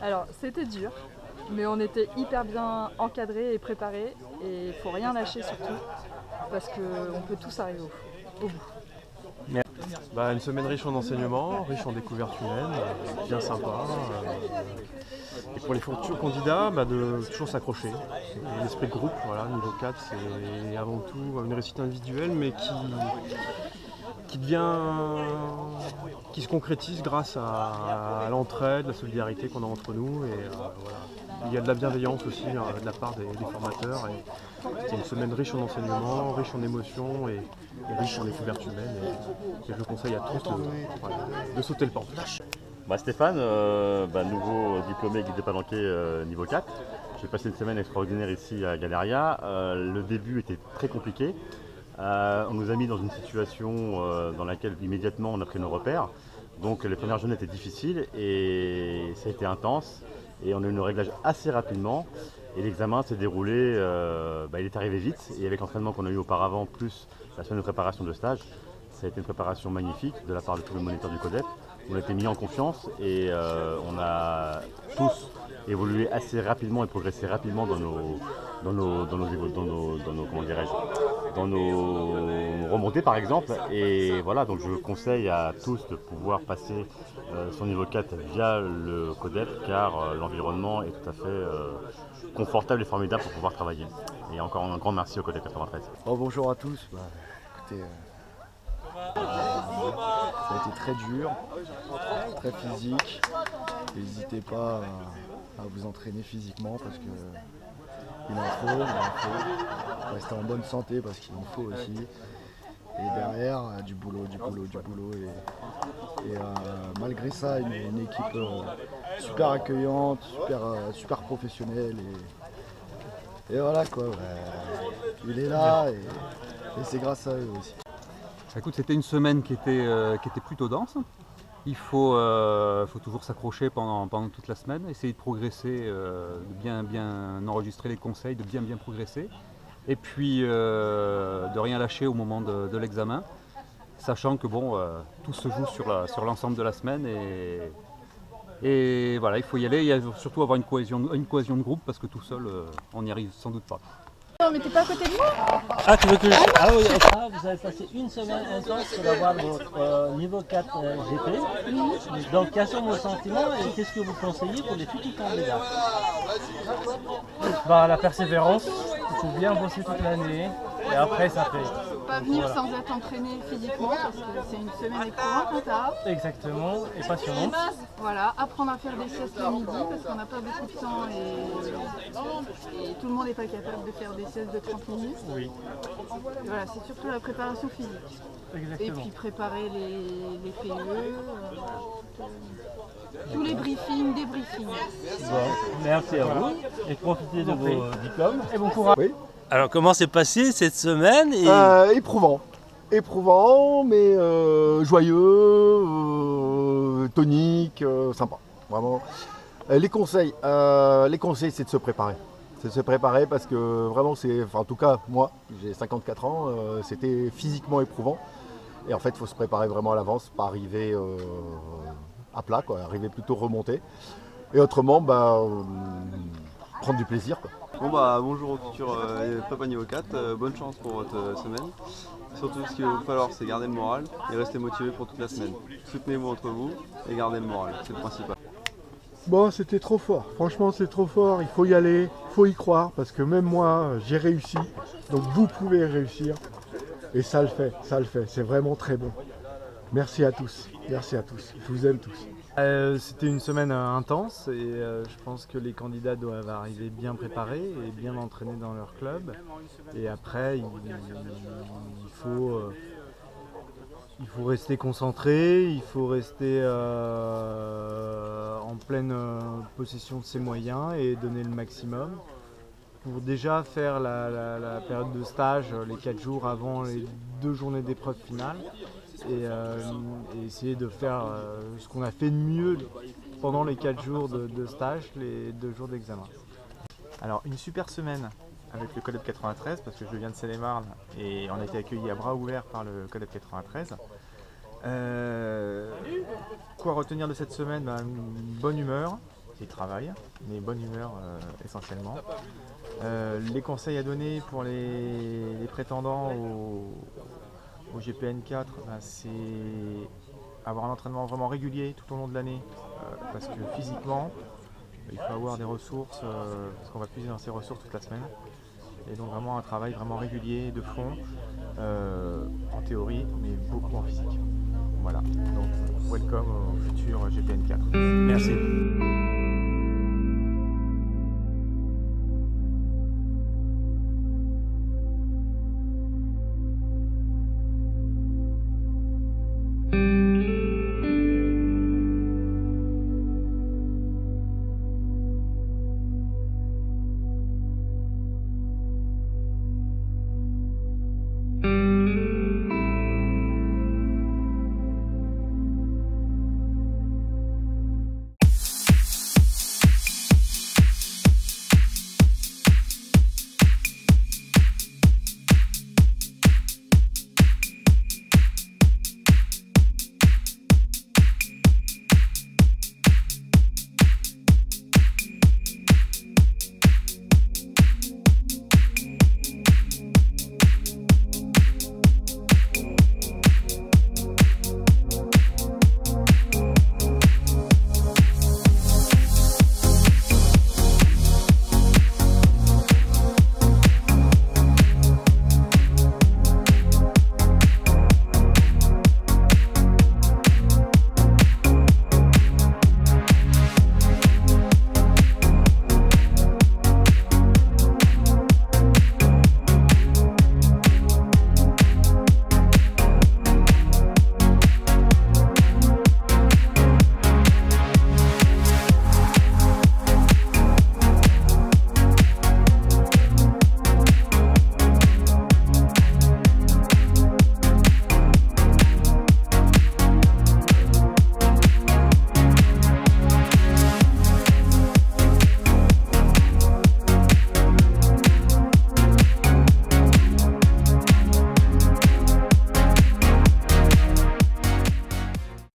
Alors, c'était dur, mais on était hyper bien encadrés et préparés. Et il faut rien lâcher surtout, parce qu'on peut tous arriver au bout. Une semaine riche en enseignements, riche en découvertes humaines, bien sympa. Et pour les futurs candidats, de toujours s'accrocher. Et l'esprit de groupe, voilà, niveau 4, c'est avant tout une réussite individuelle, mais qui se concrétise grâce à l'entraide, la solidarité qu'on a entre nous. Et voilà. Il y a de la bienveillance aussi de la part des formateurs. C'est une semaine riche en enseignements, riche en émotions et riche en découvertes humaines. Et je conseille à tous de sauter le pas. Stéphane, nouveau diplômé guide de palanquet niveau 4. J'ai passé une semaine extraordinaire ici à Galeria. Le début était très compliqué. On nous a mis dans une situation dans laquelle immédiatement on a pris nos repères. Donc les premières journées étaient difficiles et ça a été intense. Et on a eu nos réglages assez rapidement. Et l'examen s'est déroulé, il est arrivé vite. Et avec l'entraînement qu'on a eu auparavant, plus la semaine de préparation de stage, ça a été une préparation magnifique de la part de tous les moniteurs du CODEP. On a été mis en confiance et on a tous évolué assez rapidement et progressé rapidement dans nos remontées par exemple. Et voilà, donc je conseille à tous de pouvoir passer son niveau 4 via le CODEP car l'environnement est tout à fait confortable et formidable pour pouvoir travailler. Et encore un grand merci au CODEP 93. Bonjour à tous. Écoutez, ça a été très dur, très physique. N'hésitez pas à vous entraîner physiquement parce que il en faut. Rester en bonne santé parce qu'il en faut aussi. Et derrière, du boulot. Et malgré ça, une équipe super accueillante, super professionnelle. Et voilà quoi. Il est là et c'est grâce à eux aussi. Écoute, c'était une semaine qui était plutôt dense. Il faut toujours s'accrocher pendant toute la semaine, essayer de progresser, de bien enregistrer les conseils, de bien progresser. Et puis de rien lâcher au moment de l'examen, sachant que tout se joue sur l'ensemble de la semaine. Et voilà, il faut y aller. Il faut surtout avoir une cohésion de groupe parce que tout seul, on n'y arrive sans doute pas. Non, mais t'es pas à côté de moi? Ah, tu veux que je... Ah oui, vous avez passé une semaine intense pour avoir votre niveau 4 GP. Donc, quels sont vos sentiments et qu'est-ce que vous conseillez pour les futurs candidats? La persévérance, il faut bien bosser toute l'année et après ça fait. Pas venir sans être entraîné physiquement parce que c'est une semaine éprouvante, hein. Exactement, et passionnante. Voilà, apprendre à faire des siestes le midi parce qu'on n'a pas beaucoup de temps et tout le monde n'est pas capable de faire des siestes de 30 minutes. Oui. Et voilà, c'est surtout la préparation physique. Exactement. Et puis préparer les PE, tous les briefings, débriefings. Merci à vous et profitez de vos diplômes. Et bon courage. Oui. Alors, comment s'est passée cette semaine Éprouvant, mais joyeux, tonique, sympa. Vraiment. Les conseils, c'est de se préparer. C'est de se préparer parce que vraiment, en tout cas, moi, j'ai 54 ans, c'était physiquement éprouvant. Et en fait, il faut se préparer vraiment à l'avance, pas arriver à plat, quoi, arriver plutôt remonté. Et autrement, prendre du plaisir, quoi. Bonjour au futur papa niveau 4, bonne chance pour votre semaine. Surtout ce qu'il va vous falloir c'est garder le moral et rester motivé pour toute la semaine. Soutenez-vous entre vous et gardez le moral, c'est le principal. C'était trop fort, franchement c'est trop fort, il faut y aller, il faut y croire parce que même moi j'ai réussi, donc vous pouvez réussir et ça le fait, c'est vraiment très bon. Merci à tous, je vous aime tous. C'était une semaine intense et je pense que les candidats doivent arriver bien préparés et bien entraînés dans leur club. Et après, il faut rester concentré, il faut rester en pleine possession de ses moyens et donner le maximum. Pour déjà faire la période de stage, les 4 jours avant les 2 journées d'épreuve finale. Et essayer de faire ce qu'on a fait de mieux pendant les 4 jours de stage, les 2 jours d'examen. Alors une super semaine avec le CODEP 93 parce que je viens de Seine-et-Marne et on a été accueillis à bras ouverts par le CODEP 93. Quoi retenir de cette semaine? Une bonne humeur, et travail, mais bonne humeur essentiellement. Les conseils à donner pour les prétendants au GPN 4, c'est avoir un entraînement vraiment régulier tout au long de l'année, parce que physiquement, il faut avoir des ressources, parce qu'on va puiser dans ces ressources toute la semaine. Et donc vraiment un travail vraiment régulier, de fond, en théorie, mais beaucoup en physique. Voilà, donc welcome au futur GPN 4. Merci.